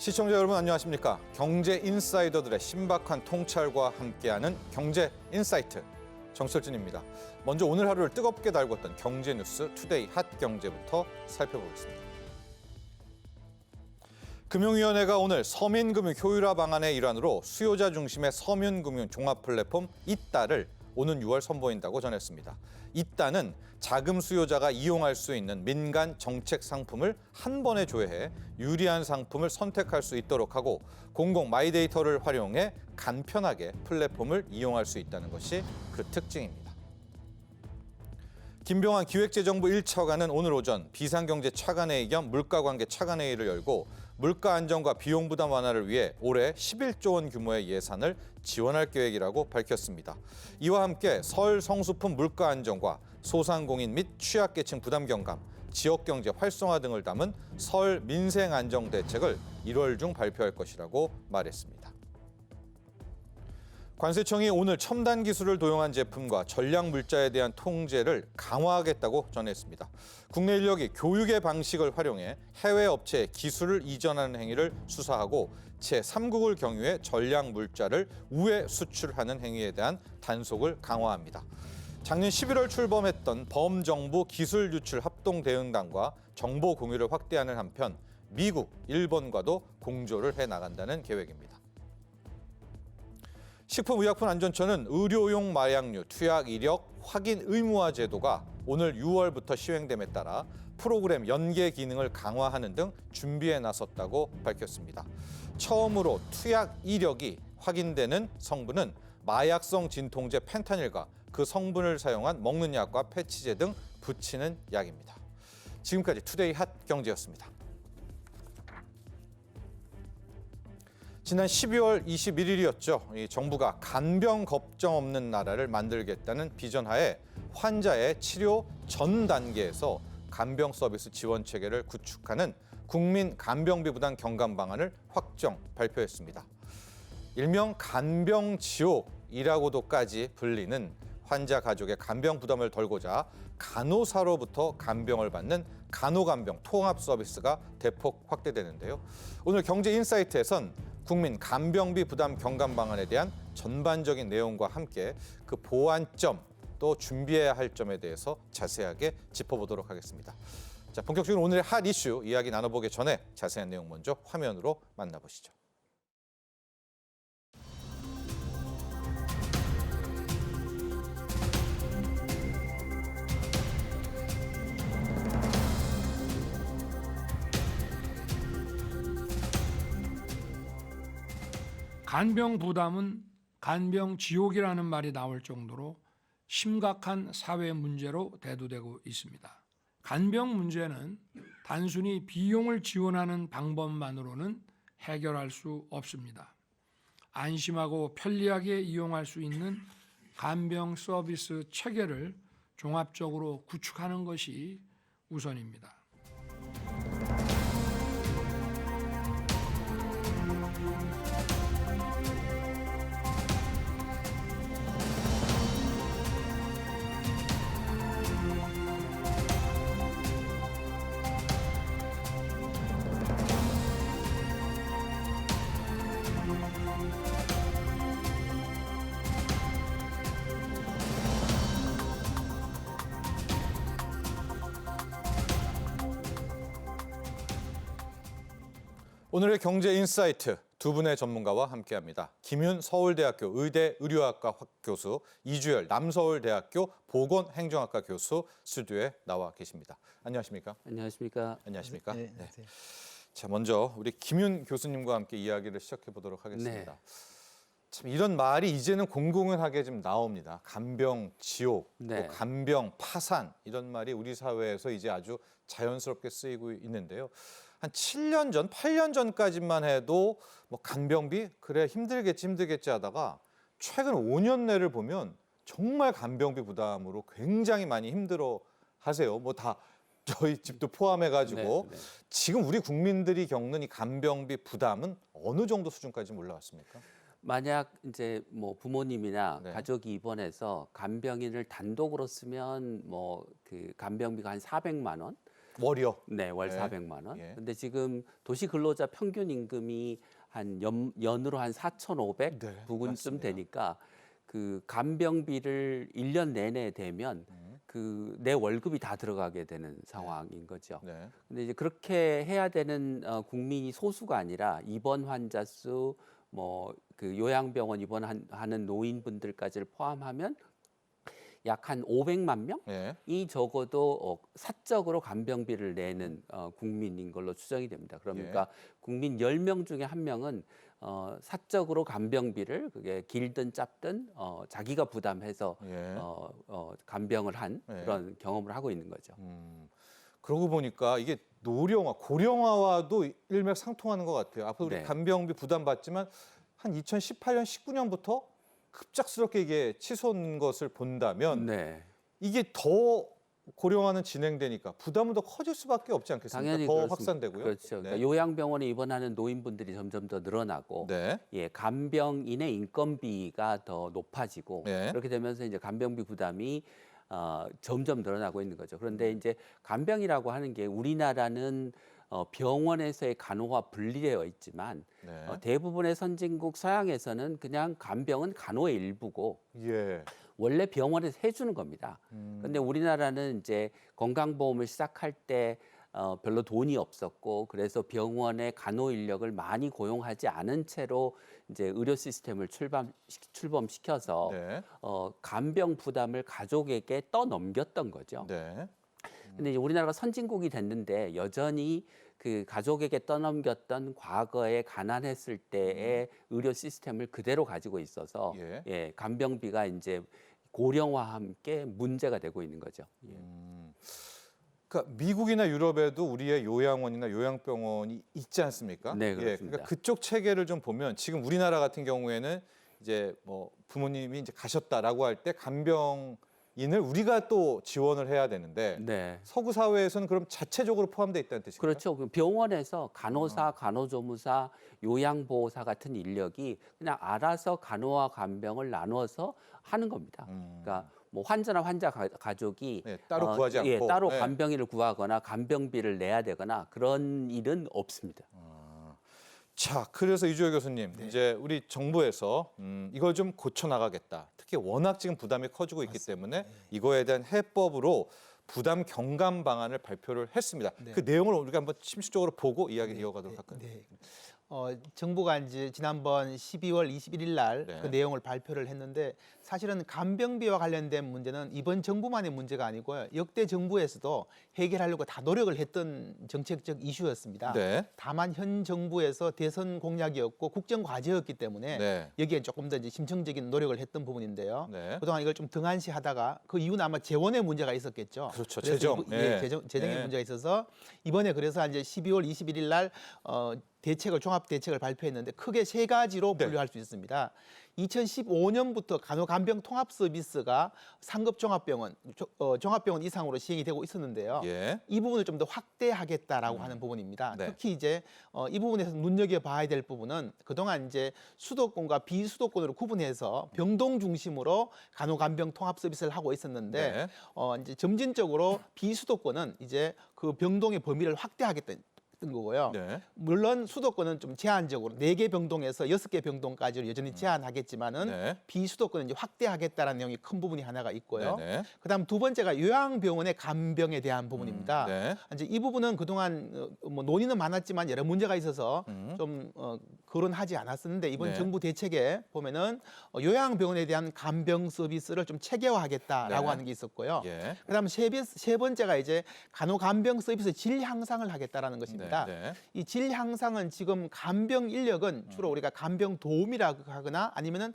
시청자 여러분 안녕하십니까? 경제 인사이더들의 신박한 통찰과 함께하는 경제 인사이트 정철진입니다. 먼저 오늘 하루를 뜨겁게 달궜던 경제 뉴스 투데이 핫 경제부터 살펴보겠습니다. 금융위원회가 오늘 서민금융 효율화 방안의 일환으로 수요자 중심의 서민금융 종합 플랫폼 이따를 오는 6월 선보인다고 전했습니다. 이따는 자금 수요자가 이용할 수 있는 민간 정책 상품을 한 번에 조회해 유리한 상품을 선택할 수 있도록 하고 공공 마이데이터를 활용해 간편하게 플랫폼을 이용할 수 있다는 것이 그 특징입니다. 김병환 기획재정부 1차관은 오늘 오전 비상경제 차관회의 겸 물가관계 차관회의를 열고 물가 안정과 비용 부담 완화를 위해 올해 11조 원 규모의 예산을 지원할 계획이라고 밝혔습니다. 이와 함께 설 성수품 물가 안정과 소상공인 및 취약계층 부담 경감, 지역경제 활성화 등을 담은 설 민생 안정 대책을 1월 중 발표할 것이라고 말했습니다. 관세청이 오늘 첨단 기술을 도용한 제품과 전략 물자에 대한 통제를 강화하겠다고 전했습니다. 국내 인력이 교육의 방식을 활용해 해외 업체에 기술을 이전하는 행위를 수사하고 제3국을 경유해 전략 물자를 우회 수출하는 행위에 대한 단속을 강화합니다. 작년 11월 출범했던 범정부 기술 유출 합동 대응단과 정보 공유를 확대하는 한편 미국, 일본과도 공조를 해 나간다는 계획입니다. 식품의약품안전처는 의료용 마약류 투약 이력 확인 의무화 제도가 오늘 6월부터 시행됨에 따라 프로그램 연계 기능을 강화하는 등 준비에 나섰다고 밝혔습니다. 처음으로 투약 이력이 확인되는 성분은 마약성 진통제 펜타닐과 그 성분을 사용한 먹는 약과 패치제 등 붙이는 약입니다. 지금까지 투데이 핫 경제였습니다. 지난 12월 21일이었죠. 정부가 간병 걱정 없는 나라를 만들겠다는 비전하에 환자의 치료 전 단계에서 간병 서비스 지원 체계를 구축하는 국민 간병비 부담 경감 방안을 확정 발표했습니다. 일명 간병 지옥이라고도까지 불리는 환자 가족의 간병 부담을 덜고자 간호사로부터 간병을 받는 간호간병 통합 서비스가 대폭 확대되는데요. 오늘 경제 인사이트에선 국민 간병비 부담 경감 방안에 대한 전반적인 내용과 함께 그 보완점 또 준비해야 할 점에 대해서 자세하게 짚어보도록 하겠습니다. 자, 본격적으로 오늘의 핫 이슈 이야기 나눠보기 전에 자세한 내용 먼저 화면으로 만나보시죠. 간병 부담은 간병 지옥이라는 말이 나올 정도로 심각한 사회 문제로 대두되고 있습니다. 간병 문제는 단순히 비용을 지원하는 방법만으로는 해결할 수 없습니다. 안심하고 편리하게 이용할 수 있는 간병 서비스 체계를 종합적으로 구축하는 것이 우선입니다. 오늘의 경제 인사이트 두 분의 전문가와 함께합니다. 김윤 서울대학교 의대의료학과 교수, 이주열 남서울대학교 보건행정학과 교수 스튜디오에 나와 계십니다. 안녕하십니까? 안녕하십니까? 안녕하십니까? 네. 자, 먼저 우리 김윤 교수님과 함께 이야기를 시작해 보도록 하겠습니다. 참 이런 말이 이제는 공공연하게 좀 나옵니다. 간병 지옥, 또 간병 파산 이런 말이 우리 사회에서 이제 아주 자연스럽게 쓰이고 있는데요. 한 7년 전, 8년 전까지만 해도 뭐 간병비 그래 힘들겠지 하다가 최근 5년 내를 보면 정말 간병비 부담으로 굉장히 많이 힘들어 하세요. 뭐 다 저희 집도 포함해가지고 지금 우리 국민들이 겪는 이 간병비 부담은 어느 정도 수준까지 올라왔습니까? 만약 이제 뭐 부모님이나 가족이 입원해서 간병인을 단독으로 쓰면 뭐 그 간병비가 한 400만 원, 월이요? 네, 월 네. 400만 원. 예. 근데 지금 도시 근로자 평균 임금이 한 연으로 한 4,500 네, 부근쯤 맞습니다. 되니까 그 간병비를 1년 내내 되면 그 내 월급이 다 들어가게 되는 상황인 거죠. 네. 근데 이제 그렇게 해야 되는 국민이 소수가 아니라 입원 환자 수, 뭐 그 요양병원 입원하는 노인분들까지를 포함하면 약 한 500만 명이 예. 적어도 사적으로 간병비를 내는 국민인 걸로 추정이 됩니다. 그러니까 국민 10명 중에 1명은 사적으로 간병비를 그게 길든 짧든 자기가 부담해서 예. 간병을 한 예. 그런 경험을 하고 있는 거죠. 그러고 보니까 이게 노령화, 고령화와도 일맥상통하는 것 같아요. 앞으로 우리 네. 간병비 부담받지만 한 2018년, 19년부터 급작스럽게 이게 치솟은 것을 본다면 네. 이게 더 고령화는 진행되니까 부담은 더 커질 수밖에 없지 않겠습니까? 당연히 더 그렇습니다. 확산되고요. 그렇죠. 네. 그러니까 요양병원에 입원하는 노인분들이 점점 더 늘어나고 네. 예, 간병인의 인건비가 더 높아지고 네. 그렇게 되면서 이제 간병비 부담이 점점 늘어나고 있는 거죠. 그런데 이제 간병이라고 하는 게 우리나라는 병원에서의 간호와 분리되어 있지만 네. 대부분의 선진국 서양에서는 그냥 간병은 간호의 일부고 예. 원래 병원에서 해주는 겁니다. 근데 우리나라는 이제 건강보험을 시작할 때 별로 돈이 없었고 그래서 병원에 간호 인력을 많이 고용하지 않은 채로 이제 의료 시스템을 출범시켜서 네. 간병 부담을 가족에게 떠넘겼던 거죠. 네. 근데 이제 우리나라가 선진국이 됐는데 여전히 그 가족에게 떠넘겼던 과거에 가난했을 때의 의료 시스템을 그대로 가지고 있어서 예. 간병비가 이제 고령화와 함께 문제가 되고 있는 거죠. 예. 그러니까 미국이나 유럽에도 우리의 요양원이나 요양병원이 있지 않습니까? 네, 예, 그렇습니다. 그러니까 그쪽 체계를 좀 보면 지금 우리나라 같은 경우에는 이제 뭐 부모님이 이제 가셨다라고 할 때 간병인을 우리가 또 지원을 해야 되는데 네. 서구 사회에서는 그럼 자체적으로 포함되어 있다는 뜻인가요? 그렇죠. 그 병원에서 간호사, 간호조무사, 요양보호사 같은 인력이 그냥 알아서 간호와 간병을 나누어서 하는 겁니다. 그러니까 뭐 환자나 환자 가족이 네, 따로 구하지 않고 따로 네. 간병인을 구하거나 간병비를 내야 되거나 그런 일은 없습니다. 자, 그래서 이주호 교수님, 이제 우리 정부에서 이걸 좀 고쳐 나가겠다. 특히 워낙 지금 부담이 커지고 있기 때문에 이거에 대한 해법으로 부담 경감 방안을 발표를 했습니다. 그 내용을 우리가 한번 침식적으로 보고 이야기 이어가도록 할까요? 네. 정부가 이제 지난번 12월 21일 날 그 네. 내용을 발표를 했는데 사실은 간병비와 관련된 문제는 이번 정부만의 문제가 아니고요. 역대 정부에서도 해결하려고 다 노력을 했던 정책적 이슈였습니다. 네. 다만 현 정부에서 대선 공약이었고 국정 과제였기 때문에 네. 여기에 조금 더 이제 심층적인 노력을 했던 부분인데요. 네. 그동안 이걸 좀 등한시하다가 그 이유는 아마 재원의 문제가 있었겠죠. 그렇죠. 그래서 재정. 네. 재정의 네. 문제가 있어서 이번에 그래서 이제 12월 21일 날 종합 대책을 발표했는데 크게 세 가지로 네. 분류할 수 있습니다. 2015년부터 간호간병 통합 서비스가 상급 종합병원, 종합병원 이상으로 시행이 되고 있었는데요. 예. 이 부분을 좀 더 확대하겠다라고 하는 부분입니다. 네. 특히 이제 이 부분에서 눈여겨봐야 될 부분은 그동안 이제 수도권과 비수도권으로 구분해서 병동 중심으로 간호간병 통합 서비스를 하고 있었는데 네. 이제 점진적으로 비수도권은 이제 그 병동의 범위를 확대하겠다는 거고요. 네. 물론 수도권은 좀 제한적으로 4개 병동에서 6개 병동까지 여전히 제한하겠지만은 네. 비수도권은 이제 확대하겠다라는 내용이 큰 부분이 하나가 있고요. 네. 그다음 두 번째가 요양병원의 간병에 대한 부분입니다. 네. 이제 이 부분은 그동안 뭐 논의는 많았지만 여러 문제가 있어서 좀 거론하지 않았었는데 이번 네. 정부 대책에 보면은 요양병원에 대한 간병 서비스를 좀 체계화하겠다라고 네. 하는 게 있었고요. 예. 그다음 세 번째가 이제 간호간병 서비스 질 향상을 하겠다라는 것입니다. 네. 이 질 향상은 지금 간병 인력은 주로 우리가 간병 도우미라고 하거나 아니면은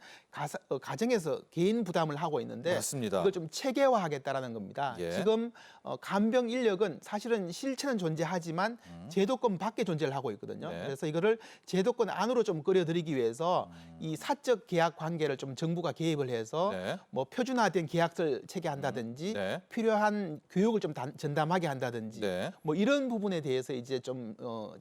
가정에서 개인 부담을 하고 있는데 맞습니다. 이걸 좀 체계화하겠다라는 겁니다. 예. 지금 간병 인력은 사실은 실체는 존재하지만 제도권 밖에 존재를 하고 있거든요. 네. 그래서 이거를 제도권 안으로 좀 끌어들이기 위해서 이 사적 계약 관계를 좀 정부가 개입을 해서 네. 뭐 표준화된 계약서를 체계한다든지 네. 필요한 교육을 좀 전담하게 한다든지 네. 뭐 이런 부분에 대해서 이제 좀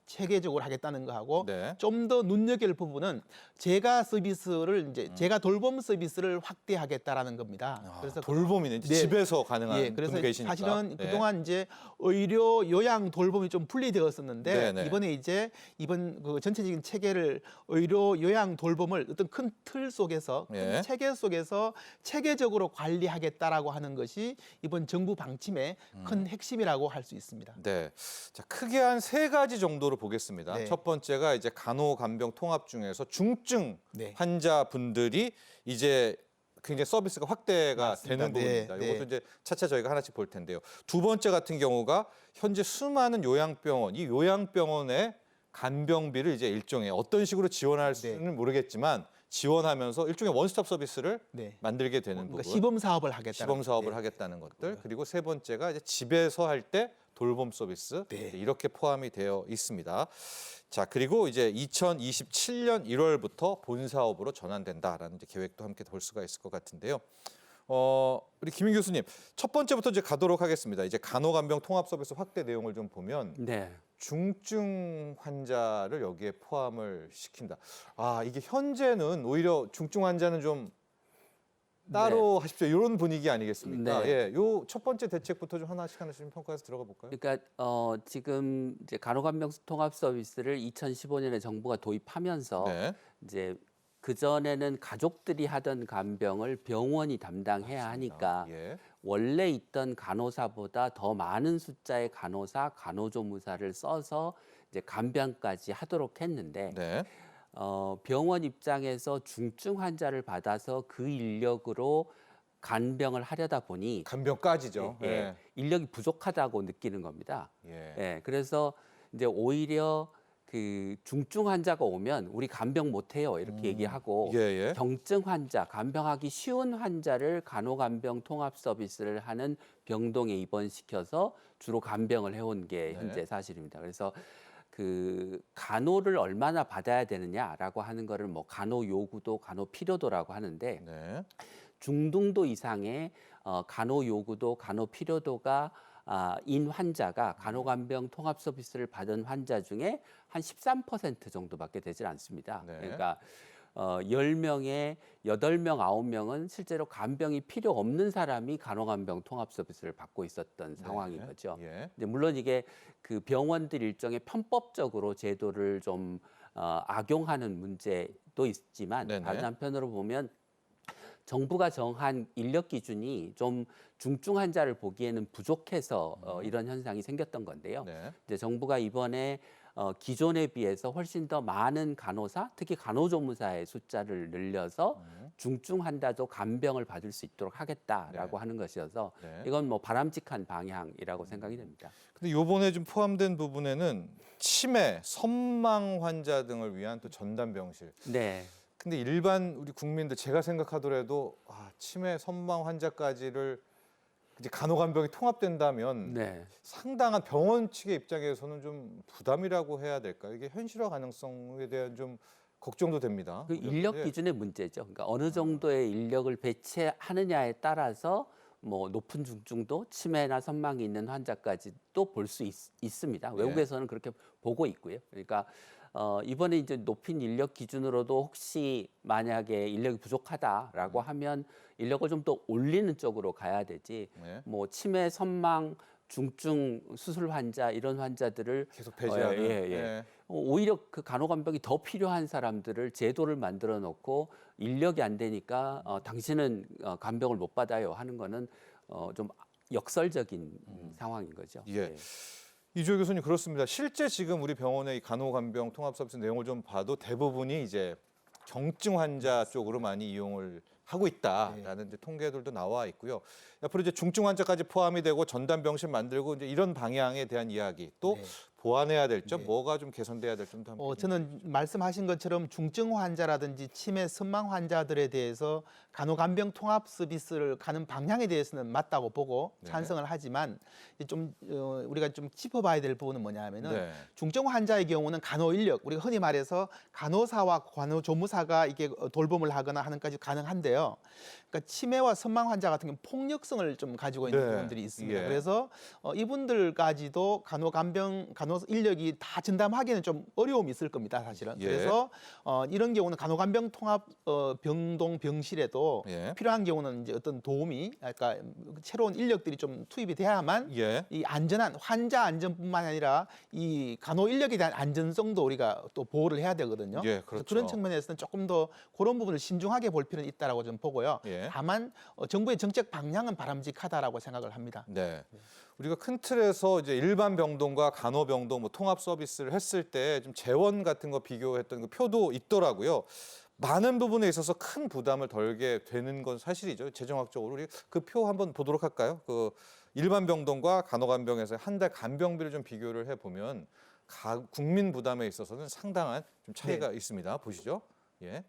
체계적으로 하겠다는 거하고 네. 좀 더 눈여길 부분은 제가 서비스를 이제 제가 돌봄 서비스를 확대하겠다라는 겁니다. 그래서 돌봄이네. 이제 네. 집에서 가능한 예, 그래서 분이 계시니까. 사실은 네. 그동안 이제 의료 요양 돌봄이 좀 분리되었었는데 네네. 이번에 이제 이번 그 전체적인 체계를 의료 요양 돌봄을 어떤 큰 틀 속에서 큰 예. 체계 속에서 체계적으로 관리하겠다라고 하는 것이 이번 정부 방침의 큰 핵심이라고 할 수 있습니다. 네. 자, 크게 한 3가지 정도로 보겠습니다. 네. 첫 번째가 이제 간호간병 통합 중에서 중증 네. 환자분들이 이제 굉장히 서비스가 확대가 맞습니다. 되는 부분입니다. 네, 이것도 네. 이제 차차 저희가 하나씩 볼 텐데요. 두 번째 같은 경우가 현재 수많은 요양병원, 이 요양병원의 간병비를 이제 일종의 어떤 식으로 지원할 수는 모르겠지만 지원하면서 일종의 원스톱 서비스를 네. 만들게 되는 그러니까 부분. 시범 사업을 하겠다. 시범 사업을 하겠다는 것들. 그리고 세 번째가 이제 집에서 할 때 돌봄 서비스. 네. 이제 이렇게 포함이 되어 있습니다. 자, 그리고 이제 2027년 1월부터 본 사업으로 전환된다라는 이제 계획도 함께 볼 수가 있을 것 같은데요. 우리 김인 교수님, 첫 번째부터 이제 가도록 하겠습니다. 이제 간호간병 통합 서비스 확대 내용을 좀 보면 네. 중증 환자를 여기에 포함을 시킨다. 아, 이게 현재는 오히려 중증 환자는 좀 따로 하십시오. 이런 분위기 아니겠습니까? 네. 예, 요 첫 번째 대책부터 좀 하나씩 좀 평가해서 들어가 볼까요? 그러니까 지금 이제 간호간병 통합 서비스를 2015년에 정부가 도입하면서 네. 이제 그 전에는 가족들이 하던 간병을 병원이 담당해야 하니까 예. 원래 있던 간호사보다 더 많은 숫자의 간호사, 간호조무사를 써서 이제 간병까지 하도록 했는데 네. 병원 입장에서 중증 환자를 받아서 그 인력으로 간병을 하려다 보니 간병까지죠. 예, 예. 인력이 부족하다고 느끼는 겁니다. 예. 예, 그래서 이제 오히려 그 중증 환자가 오면 우리 간병 못해요 이렇게 얘기하고 예, 예. 경증 환자, 간병하기 쉬운 환자를 간호간병 통합 서비스를 하는 병동에 입원시켜서 주로 간병을 해온 게 현재 네. 사실입니다. 그래서 그 간호를 얼마나 받아야 되느냐라고 하는 거를 뭐 간호 요구도, 간호 필요도라고 하는데 네. 중등도 이상의 간호 요구도, 간호 필요도가 인 환자가 간호간병 통합 서비스를 받은 환자 중에 한 13% 정도밖에 되질 않습니다. 네. 그러니까 10명에 8명, 9명은 실제로 간병이 필요 없는 사람이 간호간병 통합 서비스를 받고 있었던 상황인 거죠. 예. 이제 물론 이게 그 병원들 일종의 편법적으로 제도를 좀 악용하는 문제도 있지만 네네. 다른 한편으로 보면 정부가 정한 인력 기준이 좀 중증 환자를 보기에는 부족해서 이런 현상이 생겼던 건데요. 네. 이제 정부가 이번에 기존에 비해서 훨씬 더 많은 간호사, 특히 간호조무사의 숫자를 늘려서 중증 환자도 간병을 받을 수 있도록 하겠다라고 네. 하는 것이어서 네. 이건 뭐 바람직한 방향이라고 생각이 됩니다. 근데 요번에 좀 포함된 부분에는 치매, 선망 환자 등을 위한 또 전담 병실. 네. 근데 일반 우리 국민들 제가 생각하더라도 치매, 선망 환자까지를 이제 간호간병이 통합된다면 네. 상당한 병원 측의 입장에서는 좀 부담이라고 해야 될까요? 이게 현실화 가능성에 대한 좀 걱정도 됩니다. 그 인력 예. 기준의 문제죠. 그러니까 어느 정도의 인력을 배치하느냐에 따라서 뭐 높은 중증도, 치매나 선망이 있는 환자까지도 볼 수 있습니다. 네. 외국에서는 그렇게 보고 있고요. 그러니까 이번에 이제 높인 인력 기준으로도 혹시 만약에 인력이 부족하다라고 하면 인력을 좀 더 올리는 쪽으로 가야 되지. 네. 뭐 치매, 선망, 중증 수술 환자 이런 환자들을 계속 배제하는. 예. 오히려 그 간호간병이 더 필요한 사람들을 제도를 만들어 놓고 인력이 안 되니까 당신은 간병을 못 받아요 하는 거는 좀 역설적인 상황인 거죠. 예. 이주호 교수님 그렇습니다. 실제 지금 우리 병원의 이 간호간병 통합 서비스 내용을 좀 봐도 대부분이 이제 경증 환자 쪽으로 많이 이용을 하고 있다라는 이제 통계들도 나와 있고요. 앞으로 이제 중증 환자까지 포함이 되고 전담 병실 만들고 이제 이런 방향에 대한 이야기 또 네. 보완해야 될 점, 네. 뭐가 좀 개선돼야 될 점도 함께. 저는 말씀하신 것처럼 중증 환자라든지 치매, 선망 환자들에 대해서 간호간병 통합 서비스를 가는 방향에 대해서는 맞다고 보고 네. 찬성을 하지만 우리가 좀 짚어봐야 될 부분은 뭐냐면은 네. 중증 환자의 경우는 간호 인력, 우리가 흔히 말해서 간호사와 간호조무사가 이게 돌봄을 하거나 하는까지 가능한데요. 그러니까 치매와 선망 환자 같은 경우 폭력성을 좀 가지고 있는 네. 부분들이 있습니다. 예. 그래서 이분들까지도 간호 인력이 다 전담하기는 좀 어려움이 있을 겁니다, 사실은. 예. 그래서 이런 경우는 간호간병 통합 병동 병실에도 예. 필요한 경우는 이제 어떤 도움이, 그러니까 새로운 인력들이 좀 투입이 돼야만 예. 이 안전한 환자 안전뿐만 아니라 이 간호 인력에 대한 안전성도 우리가 또 보호를 해야 되거든요. 예, 그래서 그렇죠. 그런 측면에서는 조금 더 그런 부분을 신중하게 볼 필요는 있다라고 좀 보고요. 예. 다만 정부의 정책 방향은 바람직하다라고 생각을 합니다. 네. 우리가 큰 틀에서 이제 일반 병동과 간호병동 뭐 통합 서비스를 했을 때 좀 재원 같은 거 비교했던 그 표도 있더라고요. 많은 부분에 있어서 큰 부담을 덜게 되는 건 사실이죠. 재정학적으로 우리 그 표 한번 보도록 할까요? 그 일반 병동과 간호간병에서 한 달 간병비를 좀 비교를 해 보면 국민 부담에 있어서는 상당한 좀 차이가 있습니다. 보시죠. 예.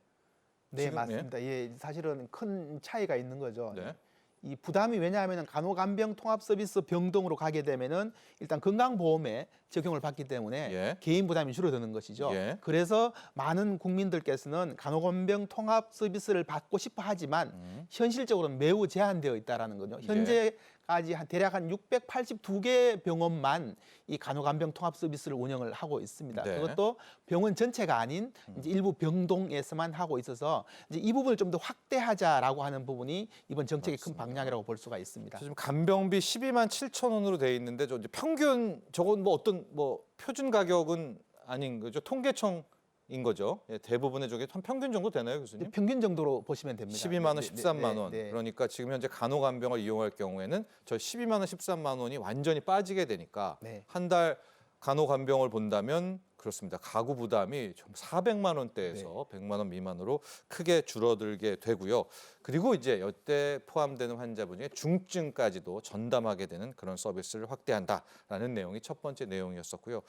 네, 지금, 맞습니다. 예, 사실은 큰 차이가 있는 거죠. 네. 이 부담이 왜냐하면 간호간병 통합 서비스 병동으로 가게 되면은 일단 건강보험에 적용을 받기 때문에 예. 개인 부담이 줄어드는 것이죠. 예. 그래서 많은 국민들께서는 간호간병 통합 서비스를 받고 싶어 하지만 현실적으로는 매우 제한되어 있다라는 거죠. 현재까지 대략 한 682개 병원만 이 간호간병 통합 서비스를 운영을 하고 있습니다. 네. 그것도 병원 전체가 아닌 이제 일부 병동에서만 하고 있어서 이제 이 부분을 좀 더 확대하자라고 하는 부분이 이번 정책의 큰 방향이라고 볼 수가 있습니다. 지금 간병비 12만 7천 원으로 돼 있는데 저 이제 평균 저건 뭐 어떤 뭐 표준 가격은 아닌 거죠. 통계청인 거죠. 예, 대부분의 저게 한 평균 정도 되나요, 교수님? 평균 정도로 보시면 됩니다. 12만 원, 네, 네, 13만 원. 네, 네. 그러니까 지금 현재 간호간병을 이용할 경우에는 저 12만 원, 13만 원이 완전히 빠지게 되니까 네. 한 달 간호간병을 본다면 그렇습니다. 가구 부담이 좀 400만 원대에서 100만 원 미만으로 크게 줄어들게 되고요. 그리고 이제 여태 포함되는 환자분 중에 중증까지도 전담하게 되는 그런 서비스를 확대한다라는 내용이 첫 번째 내용이었었고요.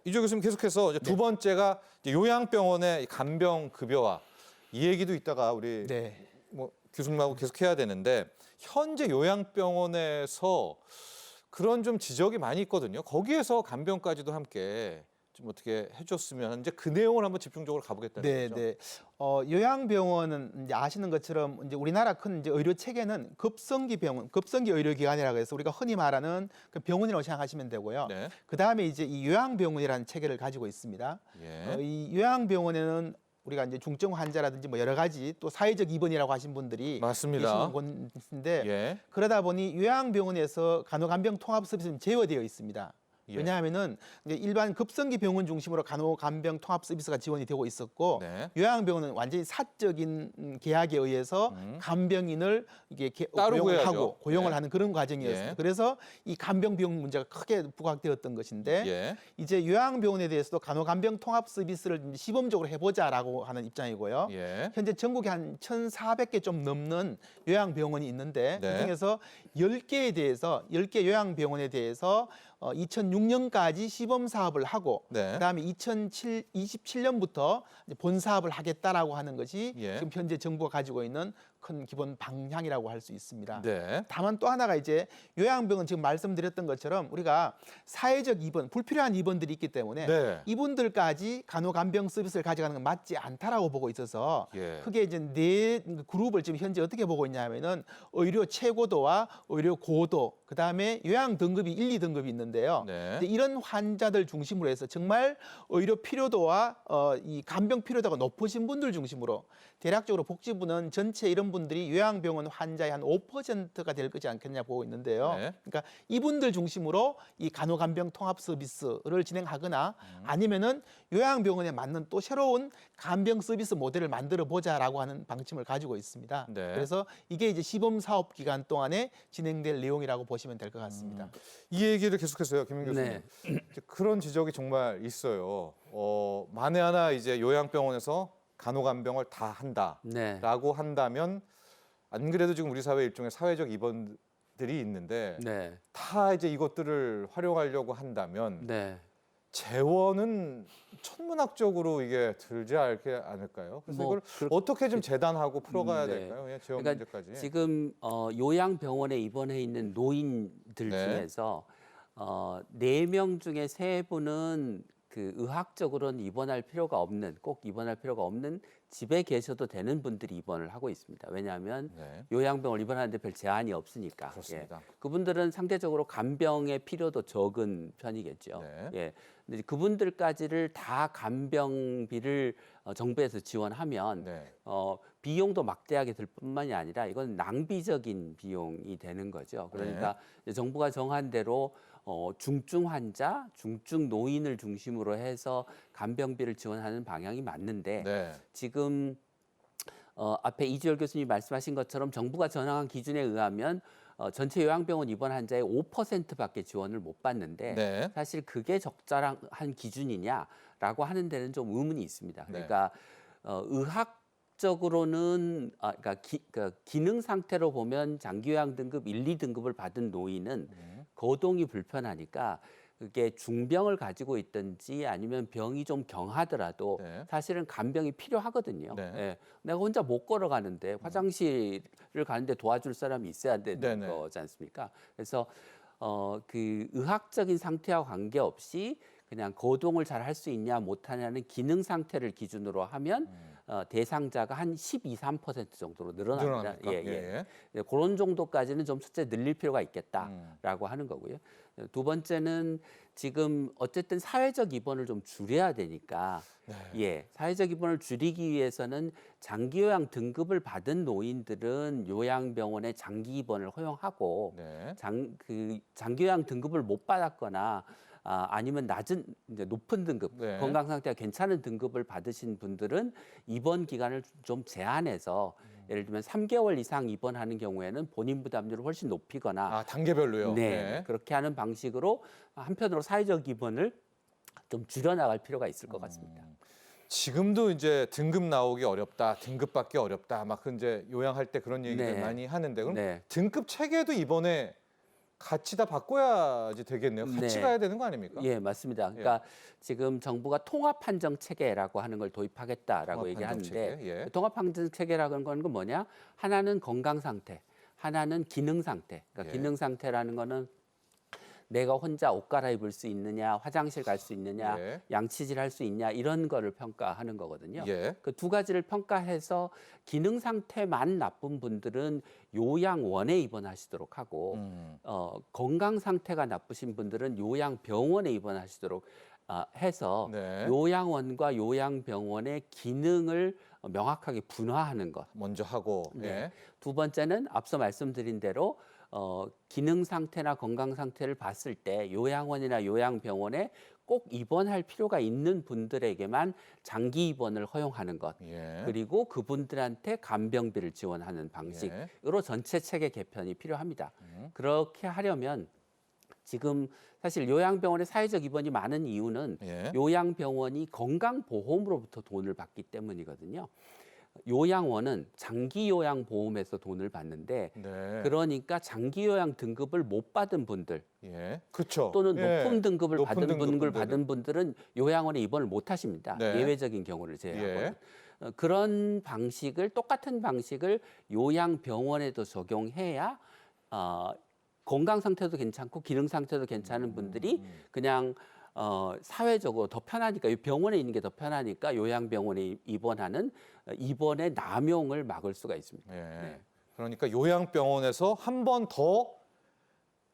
이조 교수님 계속해서 이제 두 번째가 이제 요양병원의 간병 급여화 이 얘기도 이따가 우리 네. 뭐 교수님하고 계속 해야 되는데 현재 요양병원에서 그런 좀 지적이 많이 있거든요. 거기에서 간병까지도 함께 좀 어떻게 해줬으면 이제 그 내용을 한번 집중적으로 가보겠다는 네, 거죠. 네. 요양병원은 이제 아시는 것처럼 이제 우리나라 큰 이제 의료 체계는 급성기 병원, 급성기 의료기관이라고 해서 우리가 흔히 말하는 그 병원이라고 생각하시면 되고요. 네. 그 다음에 이제 이 요양병원이라는 체계를 가지고 있습니다. 예. 이 요양병원에는 우리가 이제 중증 환자라든지 뭐 여러 가지 또 사회적 입원이라고 하신 분들이 맞습니다. 계시는 곳인데 예. 그러다 보니 요양병원에서 간호간병 통합 서비스는 제어되어 있습니다. 예. 왜냐하면은 이제 일반 급성기 병원 중심으로 간호간병 통합 서비스가 지원이 되고 있었고 네. 요양병원은 완전히 사적인 계약에 의해서 간병인을 이게 따로 고용을 구해야죠. 하고 고용을 예. 하는 그런 과정이었습니다. 예. 그래서 이 간병 비용 문제가 크게 부각되었던 것인데 예. 이제 요양병원에 대해서도 간호간병 통합 서비스를 이제 시범적으로 해보자라고 하는 입장이고요. 예. 현재 전국에 한 1,400개 좀 넘는 요양병원이 있는데 네. 그중에서 10개에 대해서 10개 요양병원에 대해서 2006년까지 시범 사업을 하고 네. 그다음에 2027년부터 본 사업을 하겠다라고 하는 것이 예. 지금 현재 정부가 가지고 있는 큰 기본 방향이라고 할 수 있습니다. 네. 다만 또 하나가 이제 요양병은 지금 말씀드렸던 것처럼 우리가 사회적 입원, 불필요한 입원들이 있기 때문에 네. 이분들까지 간호간병 서비스를 가져가는 건 맞지 않다라고 보고 있어서 예. 크게 이제 네 그룹을 지금 현재 어떻게 보고 있냐면은 의료 최고도와 의료 고도, 그다음에 요양 등급이 1, 2등급이 있는데요. 네. 근데 이런 환자들 중심으로 해서 정말 의료 필요도와 이 간병 필요도가 높으신 분들 중심으로 대략적으로 복지부는 전체 이런 분들이 요양병원 환자의 한 5%가 될 거지 않겠냐 보고 있는데요. 네. 그러니까 이분들 중심으로 이 간호간병 통합 서비스를 진행하거나 아니면은 요양병원에 맞는 또 새로운 간병 서비스 모델을 만들어 보자라고 하는 방침을 가지고 있습니다. 네. 그래서 이게 이제 시범 사업 기간 동안에 진행될 내용이라고 보시면 될 것 같습니다. 이 얘기를 계속해서요, 김민 교수님. 네. 이제 그런 지적이 정말 있어요. 만에 하나 이제 요양병원에서 간호간병을 다 한다라고 네. 한다면 안 그래도 지금 우리 사회 일종의 사회적 입원들이 있는데 네. 다 이제 이것들을 활용하려고 한다면 네. 재원은 천문학적으로 이게 들지 않을까요? 그래서 뭐 이걸 어떻게 좀 재단하고 풀어가야 네. 될까요? 예, 재원 그러니까 문제까지. 지금 요양병원에 입원해 있는 노인들 네. 중에서 4명 중에 3분은 그 의학적으로는 입원할 필요가 없는, 꼭 입원할 필요가 없는 집에 계셔도 되는 분들이 입원을 하고 있습니다. 왜냐하면 네. 요양병원 입원하는데 별 제한이 없으니까. 그렇습니다. 그분들은 상대적으로 간병의 필요도 적은 편이겠죠. 네. 예. 근데 그분들까지를 다 간병비를 정부에서 지원하면 네. 비용도 막대하게 들 뿐만이 아니라 이건 낭비적인 비용이 되는 거죠. 그러니까 이제 정부가 정한 대로 중증 환자, 중증 노인을 중심으로 해서 간병비를 지원하는 방향이 맞는데 네. 지금 앞에 이주열 교수님이 말씀하신 것처럼 정부가 정한 기준에 의하면 전체 요양병원 입원 환자의 5%밖에 지원을 못 받는데 네. 사실 그게 적절한 기준이냐라고 하는 데는 좀 의문이 있습니다. 네. 그러니까 의학적으로는 그러니까 기능 상태로 보면 장기요양 등급 1, 2등급을 받은 노인은 거동이 불편하니까 그게 중병을 가지고 있든지 아니면 병이 좀 경하더라도 네. 사실은 간병이 필요하거든요. 네. 예. 내가 혼자 못 걸어가는데 화장실을 가는데 도와줄 사람이 있어야 되는 네네. 거지 않습니까? 그래서 그 의학적인 상태와 관계없이 그냥 거동을 잘 할 수 있냐 못하냐는 기능 상태를 기준으로 하면 대상자가 한 12, 3% 정도로 늘어납니다. 늘어납니까? 예. 그런 정도까지는 좀 첫째 늘릴 필요가 있겠다라고 하는 거고요. 두 번째는 지금 어쨌든 사회적 입원을 좀 줄여야 되니까 사회적 입원을 줄이기 위해서는 장기요양 등급을 받은 노인들은 요양병원에 장기 입원을 허용하고 네. 장기요양 등급을 못 받았거나 아니면 높은 등급, 네. 건강 상태가 괜찮은 등급을 받으신 분들은 입원 기간을 좀 제한해서 예를 들면 3개월 이상 입원하는 경우에는 본인 부담률을 훨씬 높이거나 단계별로요. 네, 그렇게 하는 방식으로 한편으로 사회적 입원을 좀 줄여나갈 필요가 있을 것 같습니다. 지금도 이제 등급 나오기 어렵다, 등급 받기 어렵다, 막 이제 요양할 때 그런 얘기들 네. 많이 하는데 그럼 네. 등급 체계도 이번에 같이 다 바꿔야지 되겠네요. 같이 네. 가야 되는 거 아닙니까? 예, 맞습니다. 그러니까 지금 정부가 통합 판정 체계라고 하는 걸 도입하겠다라고 통합 얘기하는데 판정 체계, 예. 통합 판정 체계라는 건 뭐냐? 하나는 건강 상태, 하나는 기능 상태. 그러니까 예. 기능 상태라는 거는 내가 혼자 옷 갈아입을 수 있느냐, 화장실 갈 수 있느냐, 예. 양치질 할 수 있냐 이런 거를 평가하는 거거든요. 예. 그 두 가지를 평가해서 기능 상태만 나쁜 분들은 요양원에 입원하시도록 하고 건강 상태가 나쁘신 분들은 요양병원에 입원하시도록 해서 네. 요양원과 요양병원의 기능을 명확하게 분화하는 것. 먼저 하고. 네. 예. 두 번째는 앞서 말씀드린 대로 기능 상태나 건강 상태를 봤을 때 요양원이나 요양병원에 꼭 입원할 필요가 있는 분들에게만 장기 입원을 허용하는 것. 예. 그리고 그분들한테 간병비를 지원하는 방식으로 전체 체계 개편이 필요합니다. 그렇게 하려면 지금 사실 요양병원에 사회적 입원이 많은 이유는 예. 요양병원이 건강보험으로부터 돈을 받기 때문이거든요. 요양원은 장기요양보험에서 돈을 받는데 네. 그러니까 장기요양 등급을 못 받은 분들 예. 그렇죠. 또는 예. 높은 등급을 높은 받은 등급 분을 분들은. 받은 분들은 요양원에 입원을 못 하십니다. 네. 예외적인 경우를 제외하고. 예. 그런 방식을 똑같은 방식을 요양병원에도 적용해야 건강 상태도 괜찮고 기능 상태도 괜찮은 분들이 그냥 사회적으로 더 편하니까 병원에 있는 게 더 편하니까 요양병원에 입원하는 입원의 남용을 막을 수가 있습니다. 예. 네. 그러니까 요양병원에서 한 번 더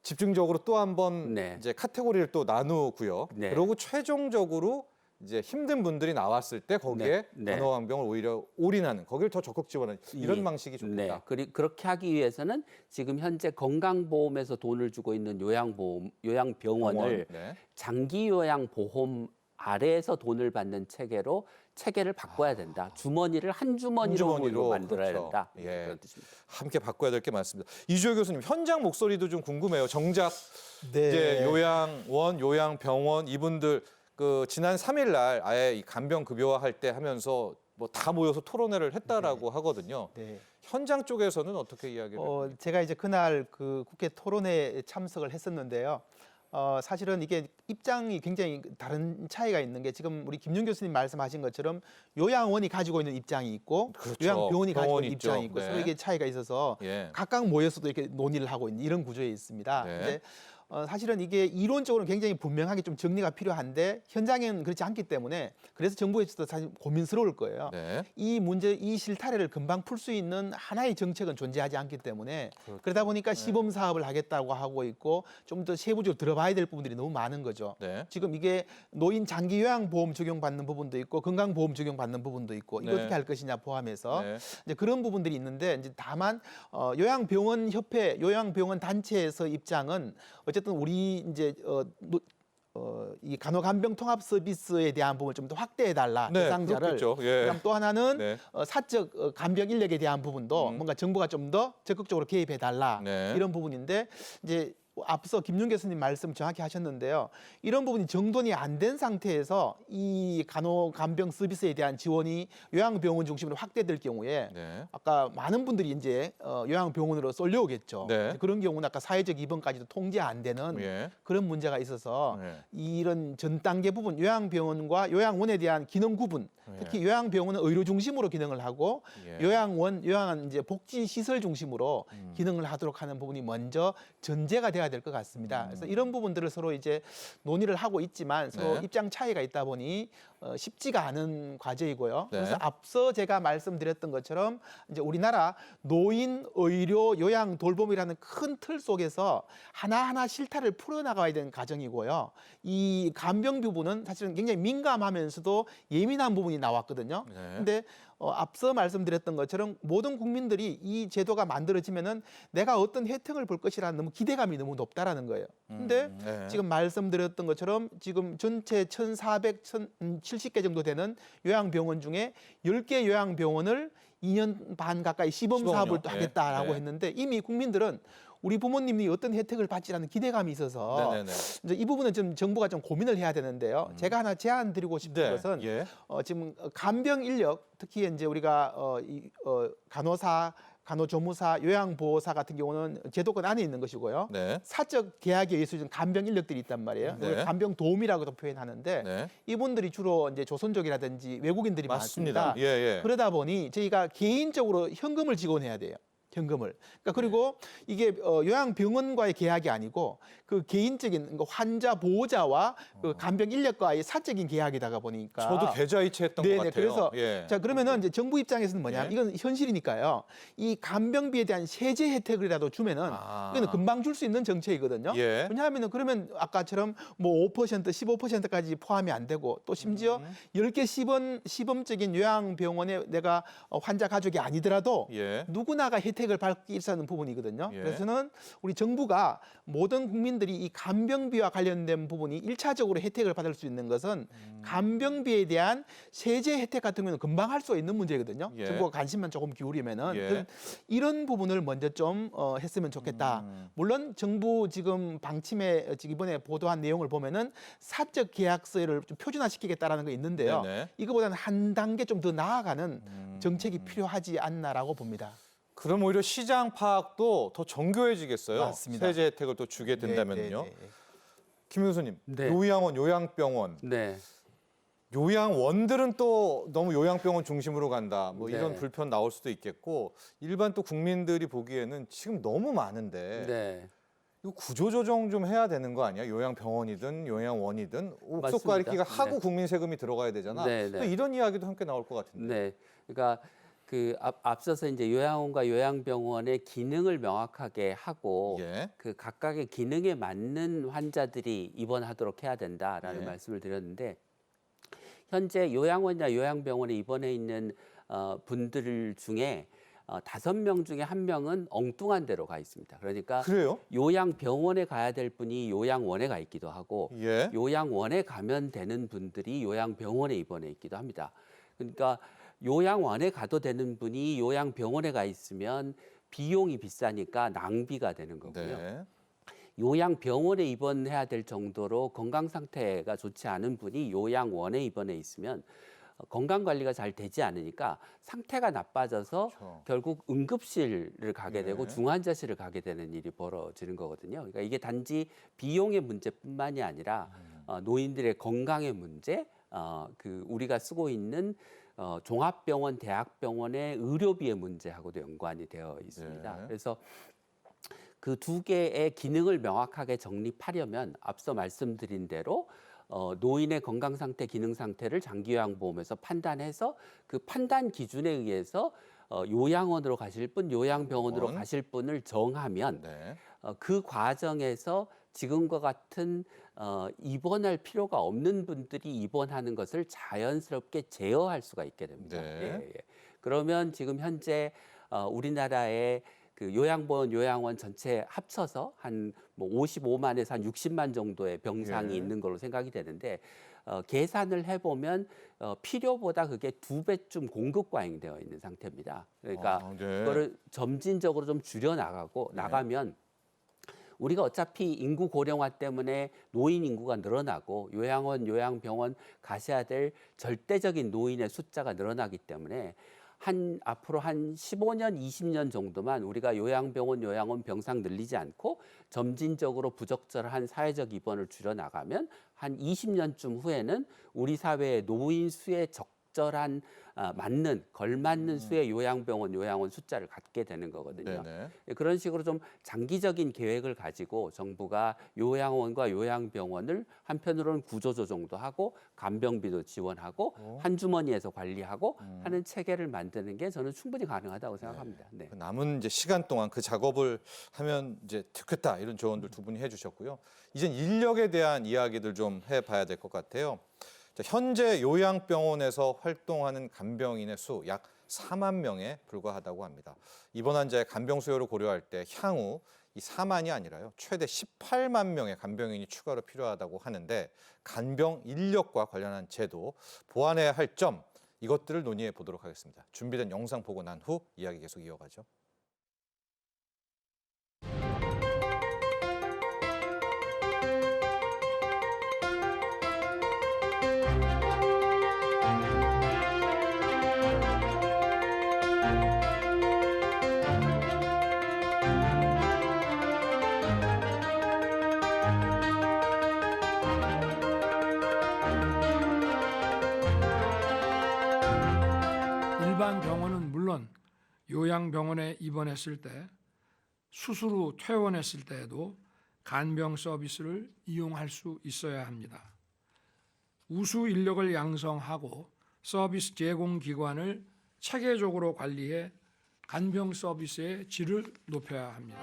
집중적으로 또 한 번 네. 이제 카테고리를 또 나누고요. 네. 그리고 최종적으로 이제 힘든 분들이 나왔을 때 거기에 네. 간호환병을 오히려 올인하는 거기를 더 적극 지원하는 이런 예. 방식이 좋겠다. 네. 그렇게 하기 위해서는 지금 현재 건강보험에서 돈을 주고 있는 요양병원을 병원, 네. 장기요양보험 아래에서 돈을 받는 체계를 바꿔야 된다. 주머니를 한 주머니로 만들어야 그렇죠. 된다. 예. 그런 뜻입니다. 함께 바꿔야 될 게 많습니다. 이주열 교수님 현장 목소리도 좀 궁금해요. 정작 네. 이제 요양원, 요양병원 이분들 그 지난 3일 날 아예 이 간병 급여화할 때 하면서 뭐 다 모여서 토론회를 했다라고 하거든요. 네. 현장 쪽에서는 어떻게 이야기를? 제가 이제 그날 그 국회 토론회에 참석을 했었는데요. 사실은 이게 입장이 굉장히 다른 차이가 있는 게 지금 우리 김윤 교수님 말씀하신 것처럼 요양원이 가지고 있는 입장이 있고 그렇죠. 요양병원이 가지고 병원 있는 있죠. 입장이 있고 네. 서로 이게 차이가 있어서 예. 각각 모여서도 이렇게 논의를 하고 있는 이런 구조에 있습니다. 네. 근데 사실은 이게 이론적으로는 굉장히 분명하게 좀 정리가 필요한데 현장에는 그렇지 않기 때문에 그래서 정부에서도 사실 고민스러울 거예요. 네. 이 문제, 이 실타래를 금방 풀 수 있는 하나의 정책은 존재하지 않기 때문에 그렇죠. 그러다 보니까 시범 사업을 하겠다고 하고 있고 좀 더 세부적으로 들어봐야 될 부분들이 너무 많은 거죠. 네. 지금 이게 노인 장기 요양보험 적용받는 부분도 있고 건강보험 적용받는 부분도 있고 이거 네. 어떻게 할 것이냐 포함해서 네. 이제 그런 부분들이 있는데 이제 다만 요양병원 협회, 요양병원 단체에서 입장은 어쨌든 우리 이제 이 간호간병 통합 서비스에 대한 부분을 좀 더 확대해 달라 네, 대상자를. 그렇겠죠. 예. 그다음 또 하나는 네. 사적 간병 인력에 대한 부분도 뭔가 정부가 좀 더 적극적으로 개입해 달라 네. 이런 부분인데 이제 앞서 김윤 교수님 말씀 정확히 하셨는데요. 이런 부분이 정돈이 안 된 상태에서 이 간호간병 서비스에 대한 지원이 요양병원 중심으로 확대될 경우에 네. 아까 많은 분들이 이제 요양병원으로 쏠려오겠죠. 네. 그런 경우는 아까 사회적 입원까지도 통제 안 되는 예. 그런 문제가 있어서 네. 이런 전 단계 부분 요양병원과 요양원에 대한 기능 구분, 특히 요양병원은 의료 중심으로 기능을 하고 예. 요양원 이제 복지 시설 중심으로 기능을 하도록 하는 부분이 먼저 전제가 돼야 될 것 같습니다. 그래서 이런 부분들을 서로 이제 논의를 하고 있지만 서로 네. 입장 차이가 있다 보니 쉽지가 않은 과제이고요. 네. 그래서 앞서 제가 말씀드렸던 것처럼 이제 우리나라 노인 의료 요양 돌봄이라는 큰 틀 속에서 하나하나 실타를 풀어나가야 되는 과정이고요. 이 간병 부분은 사실은 굉장히 민감하면서도 예민한 부분이 나왔거든요. 네. 근데 앞서 말씀드렸던 것처럼 모든 국민들이 이 제도가 만들어지면은 내가 어떤 혜택을 볼 것이라는 너무 기대감이 너무 높다라는 거예요. 근데 네. 지금 말씀드렸던 것처럼 지금 전체 1,470개 정도 되는 요양병원 중에 10개 요양병원을 2년 반 가까이 시범 사업을 또 네. 하겠다라고 네. 했는데 이미 국민들은 우리 부모님이 어떤 혜택을 받지라는 기대감이 있어서 네네네. 이제 이 부분은 좀 정부가 좀 고민을 해야 되는데요. 제가 하나 제안 드리고 싶은 네. 것은 예. 지금 간병 인력 특히 이제 우리가 간호사, 간호조무사, 요양보호사 같은 경우는 제도권 안에 있는 것이고요. 네. 사적 계약에 의해서 좀 간병 인력들이 있단 말이에요. 네. 이걸 간병 도우미라고도 표현하는데 네. 이분들이 주로 이제 조선족이라든지 외국인들이 맞습니다. 많습니다. 예, 예. 그러다 보니 저희가 개인적으로 현금을 지원해야 돼요. 현금을. 그러니까 그리고 이게 요양병원과의 계약이 아니고 그 개인적인 그러니까 환자 보호자와 그 간병 인력과의 사적인 계약이다가 보니까 저도 계좌이체했던 것 네네. 같아요. 그래서 예. 자 그러면은 이제 정부 입장에서는 뭐냐? 예. 이건 현실이니까요. 이 간병비에 대한 세제 혜택이라도 주면은 이거는 금방 줄 수 있는 정책이거든요. 예. 왜냐하면은 그러면 아까처럼 뭐 5%, 15%까지 포함이 안 되고 또 심지어 10개 시범적인 요양병원에 내가 환자 가족이 아니더라도 예. 누구나가 혜택을 받기 있는 부분이거든요. 예. 그래서는 우리 정부가 모든 국민들이 이 간병비와 관련된 부분이 일차적으로 혜택을 받을 수 있는 것은 간병비에 대한 세제 혜택 같은 경우는 금방 할 수 있는 문제거든요. 예. 정부가 관심만 조금 기울이면은 예. 이런 부분을 먼저 좀 했으면 좋겠다. 물론 정부 지금 방침에 이번에 보도한 내용을 보면은 사적 계약서를 좀 표준화시키겠다라는 거 있는데요. 네네. 이거보다는 한 단계 좀 더 나아가는 정책이 필요하지 않나라고 봅니다. 그럼 오히려 시장 파악도 더 정교해지겠어요. 맞습니다. 세제 혜택을 또 주게 된다면요. 네, 네, 네. 김 교수님, 네. 요양원, 요양병원, 네. 요양원들은 또 너무 요양병원 중심으로 간다. 뭐 네. 이런 불편 나올 수도 있겠고 일반 또 국민들이 보기에는 지금 너무 많은데 네. 이거 구조조정 좀 해야 되는 거 아니야? 요양병원이든 요양원이든 옥석가리키가 맞습니다. 하고 네. 국민 세금이 들어가야 되잖아. 네, 네. 또 이런 이야기도 함께 나올 것 같은데. 네. 그러니까 그 앞서서 이제 요양원과 요양병원의 기능을 명확하게 하고 예. 그 각각의 기능에 맞는 환자들이 입원하도록 해야 된다라는 예. 말씀을 드렸는데 현재 요양원이나 요양병원에 입원해 있는 분들 중에 5명 중에 1명은 엉뚱한 데로 가 있습니다. 그러니까 그래요? 요양병원에 가야 될 분이 요양원에 가 있기도 하고 예. 요양원에 가면 되는 분들이 요양병원에 입원해 있기도 합니다. 그러니까 요양원에 가도 되는 분이 요양병원에 가 있으면 비용이 비싸니까 낭비가 되는 거고요. 네. 요양병원에 입원해야 될 정도로 건강 상태가 좋지 않은 분이 요양원에 입원해 있으면 건강 관리가 잘 되지 않으니까 상태가 나빠져서 그렇죠. 결국 응급실을 가게 되고 네. 중환자실을 가게 되는 일이 벌어지는 거거든요. 그러니까 이게 단지 비용의 문제뿐만이 아니라 노인들의 건강의 문제, 그 우리가 쓰고 있는 종합병원, 대학병원의 의료비의 문제하고도 연관이 되어 있습니다. 네. 그래서 그 두 개의 기능을 명확하게 정립하려면 앞서 말씀드린 대로 노인의 건강 상태, 기능 상태를 장기요양보험에서 판단해서 그 판단 기준에 의해서 요양원으로 가실 분, 요양병원으로 병원. 가실 분을 정하면 네. 그 과정에서 지금과 같은 입원할 필요가 없는 분들이 입원하는 것을 자연스럽게 제어할 수가 있게 됩니다. 네. 예, 예. 그러면 지금 현재 우리나라의 그 요양보험, 요양원 전체 합쳐서 한 뭐 55만에서 한 60만 정도의 병상이 예. 있는 걸로 생각이 되는데 계산을 해보면 필요보다 그게 2배쯤 공급 과잉되어 있는 상태입니다. 그러니까 네. 그거를 점진적으로 좀 줄여 나가면 우리가 어차피 인구 고령화 때문에 노인 인구가 늘어나고 요양원, 요양병원 가셔야 될 절대적인 노인의 숫자가 늘어나기 때문에 앞으로 한 15년, 20년 정도만 우리가 요양병원, 요양원 병상 늘리지 않고 점진적으로 부적절한 사회적 입원을 줄여 나가면 한 20년쯤 후에는 우리 사회의 노인 수에 적절한 맞는 걸맞는 수의 요양병원, 요양원 숫자를 갖게 되는 거거든요. 네네. 그런 식으로 좀 장기적인 계획을 가지고 정부가 요양원과 요양병원을 한편으로는 구조조정도 하고 간병비도 지원하고 한 주머니에서 관리하고 하는 체계를 만드는 게 저는 충분히 가능하다고 생각합니다. 네. 그 남은 이제 시간 동안 그 작업을 하면 이제 좋겠다 이런 조언들 두 분이 해주셨고요. 이젠 인력에 대한 이야기들 좀 해봐야 될 것 같아요. 자, 현재 요양병원에서 활동하는 간병인의 수 약 4만 명에 불과하다고 합니다. 입원 환자의 간병 수요를 고려할 때 향후 이 4만이 아니라요. 최대 18만 명의 간병인이 추가로 필요하다고 하는데 간병 인력과 관련한 제도, 보완해야 할 점 이것들을 논의해 보도록 하겠습니다. 준비된 영상 보고 난 후 이야기 계속 이어가죠. 일반 병원은 물론 요양병원에 입원했을 때, 수술 후 퇴원했을 때에도 간병 서비스를 이용할 수 있어야 합니다. 우수 인력을 양성하고 서비스 제공 기관을 체계적으로 관리해 간병 서비스의 질을 높여야 합니다.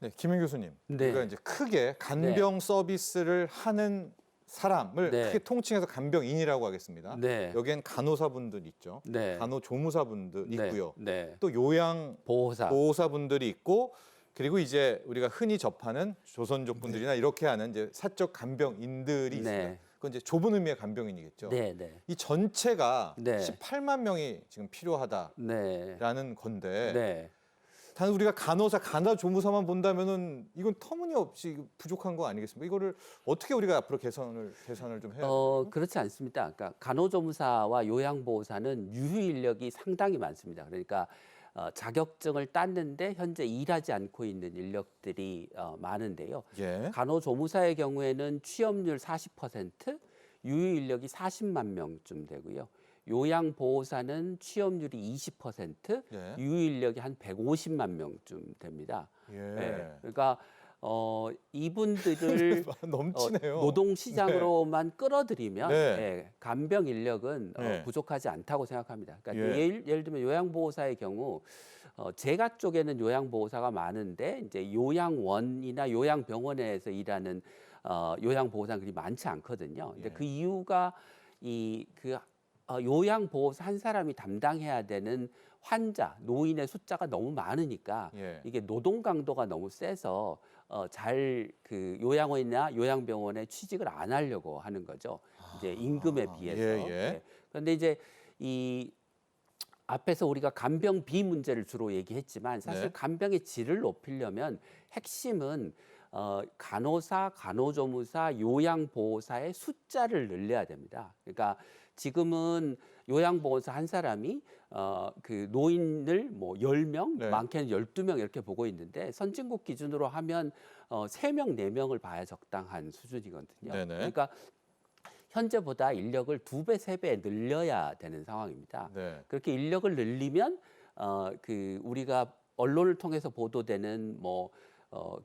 네, 김인 교수님. 네. 우리가 이제 크게 간병 서비스를 하는 사람을 네. 크게 통칭해서 간병인이라고 하겠습니다. 네. 여기엔 간호사분들 있죠. 네. 간호조무사분들 네. 있고요. 네. 또 요양 보호사. 보호사분들이 있고 그리고 이제 우리가 흔히 접하는 조선족 분들이나 이렇게 하는 이제 사적 간병인들이 있습니다. 네. 그건 이제 좁은 의미의 간병인이겠죠. 네, 네. 이 전체가 네. 18만 명이 지금 필요하다라는 네. 건데 네. 단 우리가 간호조무사만 본다면은 이건 터무니없이 부족한 거 아니겠습니까? 이거를 어떻게 우리가 앞으로 개선을 좀 해야 돼요? 그렇지 않습니다. 그러니까 간호조무사와 요양보호사는 유휴 인력이 상당히 많습니다. 그러니까 자격증을 땄는데 현재 일하지 않고 있는 인력들이 많은데요. 예. 간호조무사의 경우에는 취업률 40%, 유휴 인력이 40만 명쯤 되고요. 요양보호사는 취업률이 20%, 예. 유휴 인력이 한 150만 명쯤 됩니다. 예. 그러니까 이분들을 넘치네요. 노동 시장으로만 끌어들이면 네. 간병 인력은 네. 부족하지 않다고 생각합니다. 그러니까 예. 예를 들면 요양보호사의 경우 제가 쪽에는 요양보호사가 많은데 이제 요양원이나 요양병원에서 일하는 요양보호사는 그리 많지 않거든요. 근데 예. 그 이유가 요양보호사 한 사람이 담당해야 되는 환자, 노인의 숫자가 너무 많으니까 예. 이게 노동 강도가 너무 세서 잘 그 요양원이나 요양병원에 취직을 안 하려고 하는 거죠. 이제 임금에 비해서. 예. 그런데 이제 이 앞에서 우리가 간병비 문제를 주로 얘기했지만 사실 네. 간병의 질을 높이려면 핵심은 간호사, 간호조무사, 요양보호사의 숫자를 늘려야 됩니다. 그러니까 지금은 요양보호사 한 사람이 그 노인을 뭐 10명, 네. 많게는 12명 이렇게 보고 있는데 선진국 기준으로 하면 3명, 4명을 봐야 적당한 수준이거든요. 네네. 그러니까 현재보다 인력을 2배, 3배 늘려야 되는 상황입니다. 네. 그렇게 인력을 늘리면 그 우리가 언론을 통해서 보도되는 뭐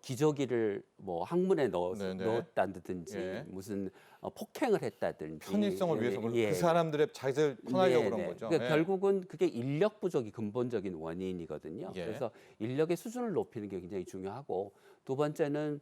기저귀를 뭐 항문에 네네. 넣었다든지 예. 무슨 폭행을 했다든지 편의성을 위해서 예. 그 사람들의 자기를 편하려고 그런 네네. 거죠. 그러니까 예. 결국은 그게 인력 부족이 근본적인 원인이거든요. 예. 그래서 인력의 수준을 높이는 게 굉장히 중요하고 두 번째는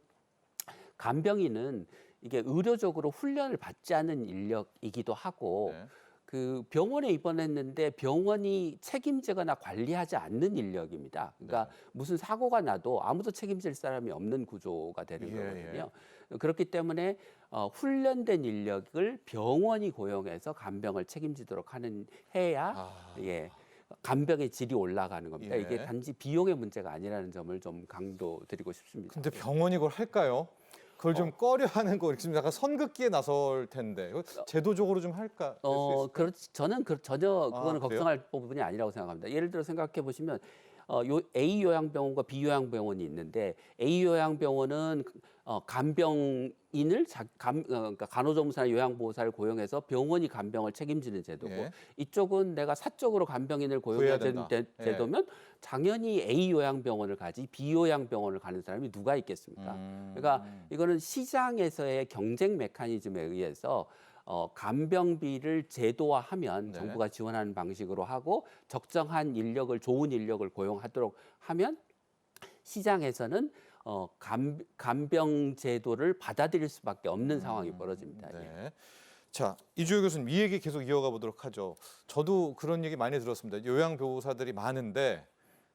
간병인은 이게 의료적으로 훈련을 받지 않은 인력이기도 하고 네. 그 병원에 입원했는데 병원이 책임지거나 관리하지 않는 인력입니다. 그러니까 무슨 사고가 나도 아무도 책임질 사람이 없는 구조가 되는 예, 거거든요. 그렇기 때문에 훈련된 인력을 병원이 고용해서 간병을 책임지도록 해야 예. 간병의 질이 올라가는 겁니다. 예. 이게 단지 비용의 문제가 아니라는 점을 좀 강조드리고 싶습니다. 근데 병원이 그걸 할까요? 그걸 좀 꺼려하는 거 지금 약간 선긋기에 나설 텐데 이거 제도적으로 좀 할까? 그렇지. 저는 전혀 그거는 그래요? 걱정할 부분이 아니라고 생각합니다. 예를 들어 생각해 보시면 A 요양병원과 B 요양병원이 있는데 A 요양병원은 간병인을 그러니까 간호조무사나 요양보호사를 고용해서 병원이 간병을 책임지는 제도고 예. 이쪽은 내가 사적으로 간병인을 고용해야 구해야 되는 된다. 제도면 당연히 A 요양병원을 가지 B 요양병원을 가는 사람이 누가 있겠습니까? 그러니까 이거는 시장에서의 경쟁 메커니즘에 의해서 간병비를 제도화하면 네. 정부가 지원하는 방식으로 하고 적정한 인력을 좋은 인력을 고용하도록 하면 시장에서는 간병 제도를 받아들일 수밖에 없는 상황이 벌어집니다. 예. 네. 자, 이주호 교수님 이 얘기 계속 이어가 보도록 하죠. 저도 그런 얘기 많이 들었습니다. 요양보호사들이 많은데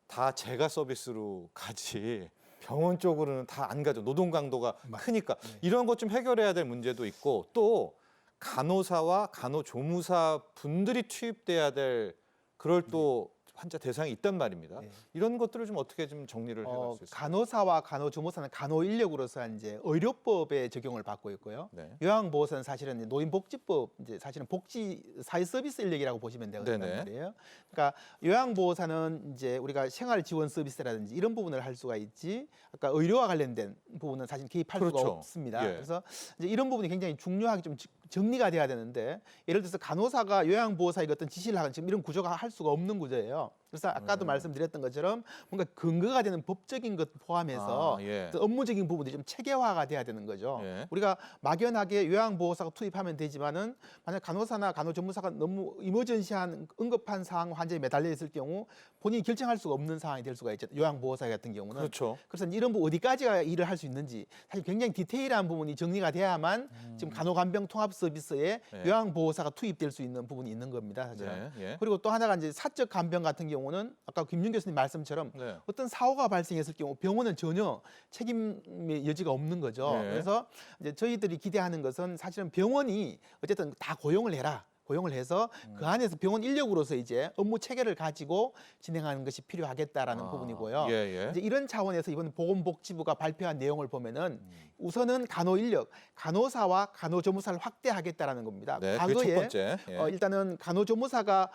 다 제가 서비스로 가지 병원 쪽으로는 다 안 가죠. 노동 강도가 크니까 이런 것 좀 해결해야 될 문제도 있고 또 간호사와 간호조무사 분들이 투입돼야 될 그럴 또 환자 대상이 있단 말입니다. 네. 이런 것들을 좀 어떻게 좀 정리를 해갈 수 있을까요? 간호사와 간호조무사는 간호 인력으로서 이제 의료법의 적용을 받고 있고요. 네. 요양보호사는 사실은 이제 노인복지법 이제 사실은 복지 사회 서비스 인력이라고 보시면 되거든요. 네네. 말이에요. 그러니까 요양보호사는 이제 우리가 생활 지원 서비스라든지 이런 부분을 할 수가 있지. 아까 의료와 관련된 부분은 사실 개입할 수가 그렇죠. 없습니다. 예. 그래서 이제 이런 부분이 굉장히 중요하게 좀 정리가 돼야 되는데 예를 들어서 간호사가 요양보호사에게 어떤 지시를 하거나 지금 이런 구조가 할 수가 없는 구조예요. 그래서 아까도 말씀드렸던 것처럼 뭔가 근거가 되는 법적인 것 포함해서 예. 어떤 업무적인 부분들이 좀 체계화가 돼야 되는 거죠. 예. 우리가 막연하게 요양보호사가 투입하면 되지만은 만약 간호사나 간호조무사가 너무 이머전시한 응급한 상황 환자에 매달려 있을 경우 본인이 결정할 수가 없는 상황이 될 수가 있죠. 요양보호사 같은 경우는. 그렇죠. 그래서 이런 부분 어디까지가 일을 할 수 있는지 사실 굉장히 디테일한 부분이 정리가 돼야만 지금 간호간병 통합 서비스에 네. 요양보호사가 투입될 수 있는 부분이 있는 겁니다. 사실은. 네. 예. 그리고 또 하나가 이제 사적 간병 같은 경우는 아까 김윤 교수님 말씀처럼 네. 어떤 사고가 발생했을 경우 병원은 전혀 책임의 여지가 없는 거죠. 네. 그래서 이제 저희들이 기대하는 것은 사실은 병원이 어쨌든 다 고용을 해라. 고용을 해서 그 안에서 병원 인력으로서 이제 업무 체계를 가지고 진행하는 것이 필요하겠다라는 부분이고요. 예, 예. 이제 이런 차원에서 이번 보건복지부가 발표한 내용을 보면은 우선은 간호 인력, 간호사와 간호조무사를 확대하겠다라는 겁니다. 네, 그게 첫 과거에 번째. 예. 일단은 간호조무사가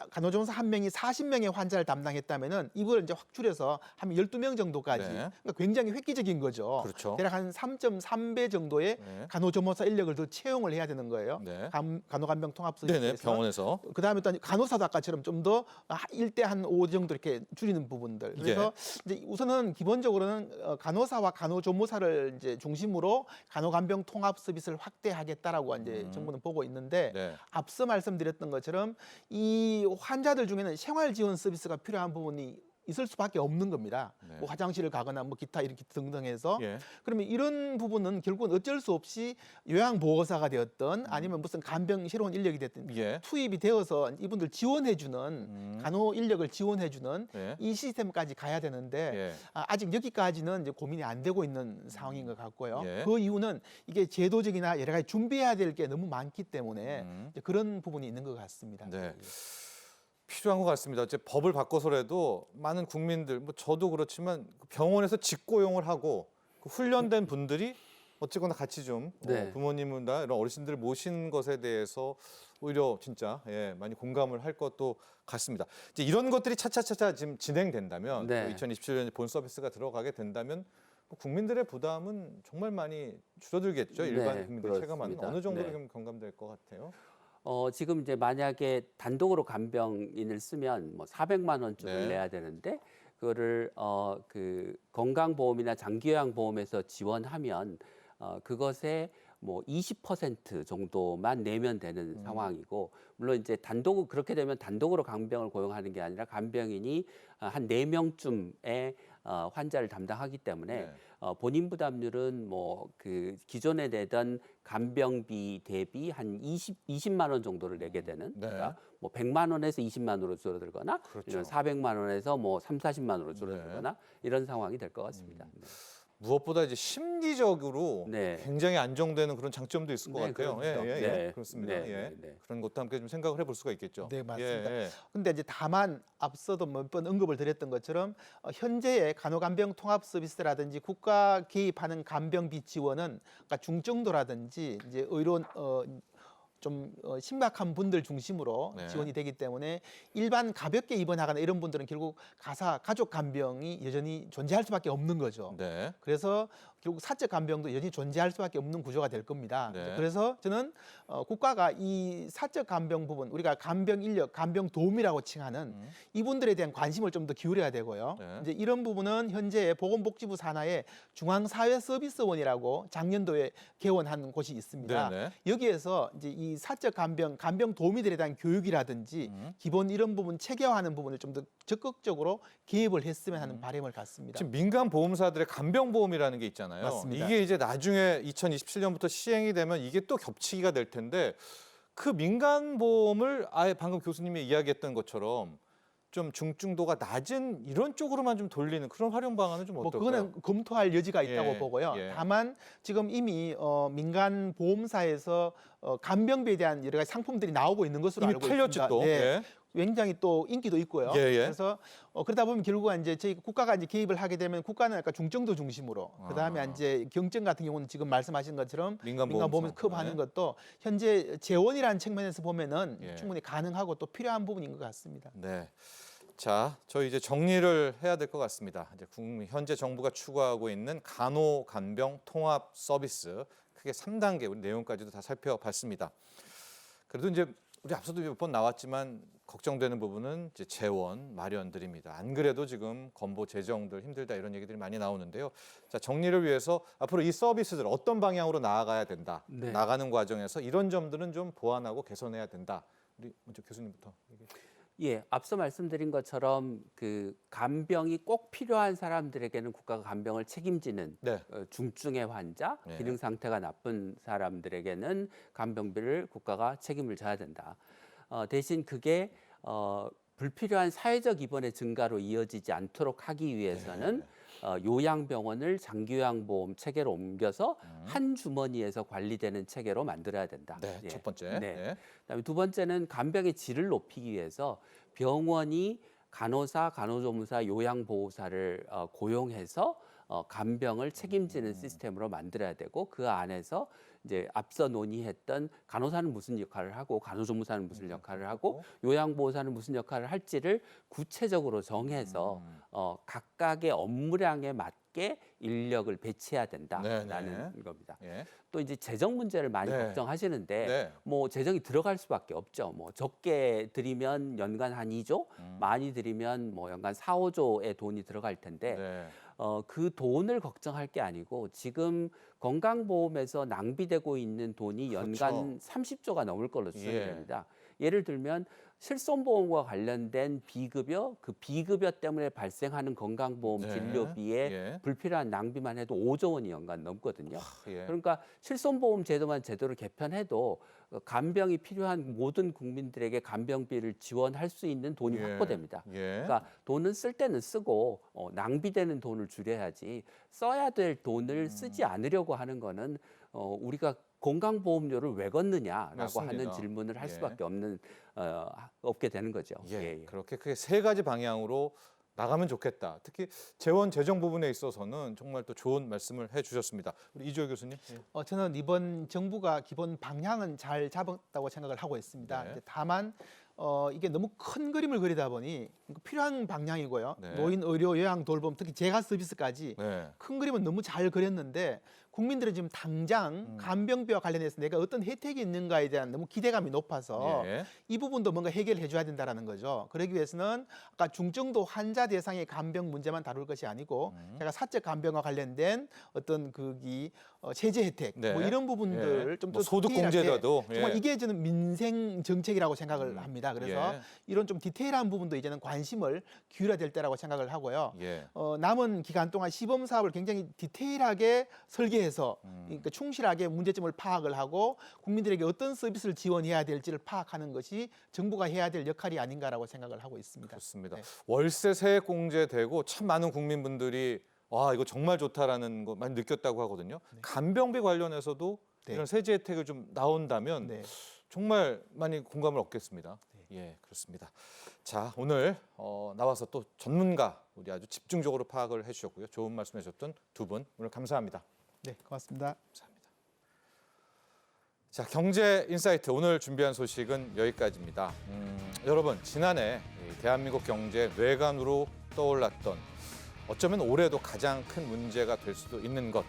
간호조무사 한 명이 40명의 환자를 담당했다면은 이걸 이제 확 줄여서 한 12명 정도까지. 네. 그러니까 굉장히 획기적인 거죠. 그렇죠. 대략 한 3.3배 정도의 네. 간호조무사 인력을 더 채용을 해야 되는 거예요. 네. 간호간병 통합 네네, 서비스에서. 병원에서. 그다음에 또 간호사도 아까처럼 좀 더 1대 한 5 정도 이렇게 줄이는 부분들. 그래서 이제 우선은 기본적으로는 간호사와 간호조무사를 이제 중심으로 간호간병 통합 서비스를 확대하겠다라고 이제 정부는 보고 있는데 네. 앞서 말씀드렸던 것처럼 이 환자들 중에는 생활 지원 서비스가 필요한 부분이 있을 수밖에 없는 겁니다. 네. 뭐 화장실을 가거나 뭐 기타 이렇게 등등해서 예. 그러면 이런 부분은 결국은 어쩔 수 없이 요양보호사가 되었던 아니면 무슨 간병 새로운 인력이 됐든 예. 투입이 되어서 이분들 지원해주는 간호 인력을 지원해주는 예. 이 시스템까지 가야 되는데 예. 아직 여기까지는 이제 고민이 안 되고 있는 상황인 것 같고요. 예. 그 이유는 이게 제도적이나 여러 가지 준비해야 될 게 너무 많기 때문에 이제 그런 부분이 있는 것 같습니다. 네. 필요한 것 같습니다. 이제 법을 바꿔서라도 많은 국민들, 뭐 저도 그렇지만 병원에서 직고용을 하고 그 훈련된 분들이 어쨌거나 같이 좀 네. 부모님이나 이런 어르신들 모신 것에 대해서 오히려 진짜 많이 공감을 할 것도 같습니다. 이제 이런 것들이 차차차차 지금 진행된다면 네. 2027년 본 서비스가 들어가게 된다면 뭐 국민들의 부담은 정말 많이 줄어들겠죠. 일반 네, 국민들 체감하는 그렇습니다. 어느 정도로 네. 좀 공감될 것 같아요. 지금 이제 만약에 단독으로 간병인을 쓰면 뭐 400만 원쯤을 네. 내야 되는데 그거를 그 건강보험이나 장기요양보험에서 지원하면 그것에 뭐 20% 정도만 내면 되는 상황이고 물론 이제 단독 그렇게 되면 단독으로 간병을 고용하는 게 아니라 간병인이 한 4명쯤의 환자를 담당하기 때문에 네. 본인 부담률은 뭐 그 기존에 내던 간병비 대비 한 20만 원 정도를 내게 되는 네. 그러니까 뭐 100만 원에서 20만 원으로 줄어들거나 그렇죠. 이런 400만 원에서 뭐 40만 원으로 줄어들거나 이런 상황이 될 것 같습니다. 네. 무엇보다 이제 심리적으로 네. 굉장히 안정되는 그런 장점도 있을 것 네, 같아요. 그렇죠. 네. 그렇습니다. 네, 예. 네, 네. 그런 것도 함께 좀 생각을 해볼 수가 있겠죠. 네, 맞습니다. 예. 근데 이제 다만 앞서도 몇 번 언급을 드렸던 것처럼 현재의 간호간병 통합 서비스라든지 국가 개입하는 간병비 지원은 그러니까 중증도라든지 이제 의료 좀 심각한 분들 중심으로 네. 지원이 되기 때문에 일반 가볍게 입원하거나 이런 분들은 결국 가족 간병이 여전히 존재할 수밖에 없는 거죠. 네. 그래서 결국 사적 간병도 여전히 존재할 수밖에 없는 구조가 될 겁니다. 네. 그래서 저는 국가가 이 사적 간병 부분 우리가 간병 인력, 간병 도움이라고 칭하는 이분들에 대한 관심을 좀 더 기울여야 되고요. 네. 이제 이런 부분은 현재 보건복지부 산하에 중앙사회서비스원이라고 작년도에 개원한 곳이 있습니다. 네, 네. 여기에서 이제 이 사적 간병 도우미들에 대한 교육이라든지 기본 이런 부분 체계화하는 부분을 좀 더 적극적으로 개입을 했으면 하는 바람을 갖습니다. 지금 민간 보험사들의 간병보험이라는 게 있잖아요. 맞습니다. 이게 이제 나중에 2027년부터 시행이 되면 이게 또 겹치기가 될 텐데 그 민간 보험을 아예 방금 교수님이 이야기했던 것처럼 좀 중증도가 낮은 이런 쪽으로만 좀 돌리는 그런 활용 방안은 좀 뭐 어떨까요? 그거는 검토할 여지가 있다고 예, 보고요. 예. 다만 지금 이미 민간 보험사에서 간병비에 대한 여러 가지 상품들이 나오고 있는 것으로 이미 알고 팔렸지 있습니다. 또. 네. 예. 굉장히 또 인기도 있고요. 예, 예. 그래서 그러다 보면 결국은 이제 저희 국가가 이제 개입을 하게 되면 국가는 약간 중증도 중심으로 그다음에 이제 경증 같은 경우는 지금 말씀하신 것처럼 민간 민간 보험에서 보험사. 커버하는 것도 현재 재원이라는 측면에서 보면은 예. 충분히 가능하고 또 필요한 부분인 것 같습니다. 네. 자, 저희 이제 정리를 해야 될 것 같습니다. 이제 현재 정부가 추구하고 있는 간호 간병 통합 서비스 크게 3단계 우리 내용까지도 다 살펴봤습니다. 그래도 이제 우리 앞서도 몇 번 나왔지만 걱정되는 부분은 이제 재원 마련들입니다. 안 그래도 지금 건보 재정들 힘들다 이런 얘기들이 많이 나오는데요. 자, 정리를 위해서 앞으로 이 서비스들 어떤 방향으로 나아가야 된다. 네. 나가는 과정에서 이런 점들은 좀 보완하고 개선해야 된다. 우리 먼저 교수님부터 얘기해 주시죠. 예, 앞서 말씀드린 것처럼 그 간병이 꼭 필요한 사람들에게는 국가가 간병을 책임지는 네. 중증의 환자, 네. 기능 상태가 나쁜 사람들에게는 간병비를 국가가 책임을 져야 된다. 대신 그게 불필요한 사회적 입원의 증가로 이어지지 않도록 하기 위해서는 요양병원을 장기요양보험 체계로 옮겨서 한 주머니에서 관리되는 체계로 만들어야 된다. 네, 예. 첫 번째. 네. 네. 그다음에 두 번째는 간병의 질을 높이기 위해서 병원이 간호사, 간호조무사, 요양보호사를 고용해서 간병을 책임지는 시스템으로 만들어야 되고 그 안에서 이제 앞서 논의했던 간호사는 무슨 역할을 하고 간호조무사는 무슨 역할을 하고 요양보호사는 무슨 역할을 할지를 구체적으로 정해서 각각의 업무량에 맞게 인력을 배치해야 된다라는 겁니다. 예. 또 이제 재정 문제를 많이 네. 걱정하시는데 네. 뭐 재정이 들어갈 수밖에 없죠. 뭐 적게 들이면 연간 한 2조, 많이 들이면 뭐 연간 4, 5조의 돈이 들어갈 텐데 네. 그 돈을 걱정할 게 아니고 지금 건강보험에서 낭비되고 있는 돈이 연간 그렇죠. 30조가 넘을 걸로 추정이 예. 됩니다. 예를 들면 실손보험과 관련된 비급여, 그 비급여 때문에 발생하는 건강보험 네. 진료비에 예. 불필요한 낭비만 해도 5조 원이 연간 넘거든요. 예. 그러니까 실손보험 제도만 제대로 개편해도 간병이 필요한 모든 국민들에게 간병비를 지원할 수 있는 돈이 예. 확보됩니다. 예. 그러니까 돈은 쓸 때는 쓰고 낭비되는 돈을 줄여야지 써야 될 돈을 쓰지 않으려고 하는 거는 우리가 건강보험료를 왜 걷느냐라고 맞습니다. 하는 질문을 할 예. 수밖에 없게 되는 거죠. 예, 그렇게 크게 세 가지 방향으로 나가면 좋겠다. 특히 재원 재정 부분에 있어서는 정말 또 좋은 말씀을 해주셨습니다. 우리 이주호 교수님. 예. 저는 이번 정부가 기본 방향은 잘 잡았다고 생각을 하고 있습니다. 네. 이제 다만 이게 너무 큰 그림을 그리다 보니 필요한 방향이고요. 네. 노인 의료, 요양, 돌봄, 특히 재가 서비스까지 네. 큰 그림은 너무 잘 그렸는데 국민들은 지금 당장 간병비와 관련해서 내가 어떤 혜택이 있는가에 대한 너무 기대감이 높아서 예. 이 부분도 뭔가 해결해 줘야 된다라는 거죠. 그러기 위해서는 아까 중증도 환자 대상의 간병 문제만 다룰 것이 아니고 제가 사적 간병과 관련된 어떤 세제 혜택 네. 뭐 이런 부분들 예. 좀 뭐 더 소득 디테일하게 공제라도 정말 예. 이게 저는 민생 정책이라고 생각을 합니다. 그래서 예. 이런 좀 디테일한 부분도 이제는 관심을 기울여야 될 때라고 생각을 하고요. 예. 남은 기간 동안 시범 사업을 굉장히 디테일하게 설계해서 그러니까 충실하게 문제점을 파악을 하고 국민들에게 어떤 서비스를 지원해야 될지를 파악하는 것이 정부가 해야 될 역할이 아닌가라고 생각을 하고 있습니다. 그렇습니다. 네. 월세 세액 공제되고 참 많은 국민분들이 와 이거 정말 좋다라는 거 많이 느꼈다고 하거든요. 간병비 관련해서도 네. 이런 세제 혜택을 좀 나온다면 네. 정말 많이 공감을 얻겠습니다. 예, 그렇습니다. 자, 오늘 나와서 또 전문가 우리 아주 집중적으로 파악을 해주셨고요. 좋은 말씀해 주셨던 두 분 오늘 감사합니다. 네, 고맙습니다. 감사합니다. 자, 경제 인사이트 오늘 준비한 소식은 여기까지입니다. 여러분 지난해 이 대한민국 경제 뇌관으로 떠올랐던 어쩌면 올해도 가장 큰 문제가 될 수도 있는 것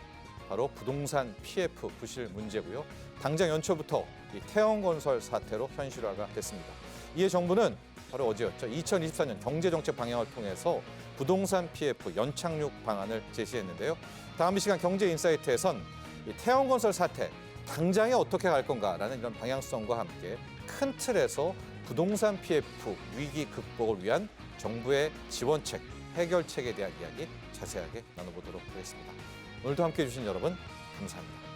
바로 부동산 PF 부실 문제고요. 당장 연초부터 이 태영건설 사태로 현실화가 됐습니다. 이에 정부는 바로 어제였죠. 2024년 경제정책 방향을 통해서 부동산 PF 연착륙 방안을 제시했는데요. 다음 이 시간 경제 인사이트에선 이 태영건설 사태 당장에 어떻게 갈 건가라는 이런 방향성과 함께 큰 틀에서 부동산 PF 위기 극복을 위한 정부의 지원책, 해결책에 대한 이야기 자세하게 나눠보도록 하겠습니다. 오늘도 함께해 주신 여러분 감사합니다.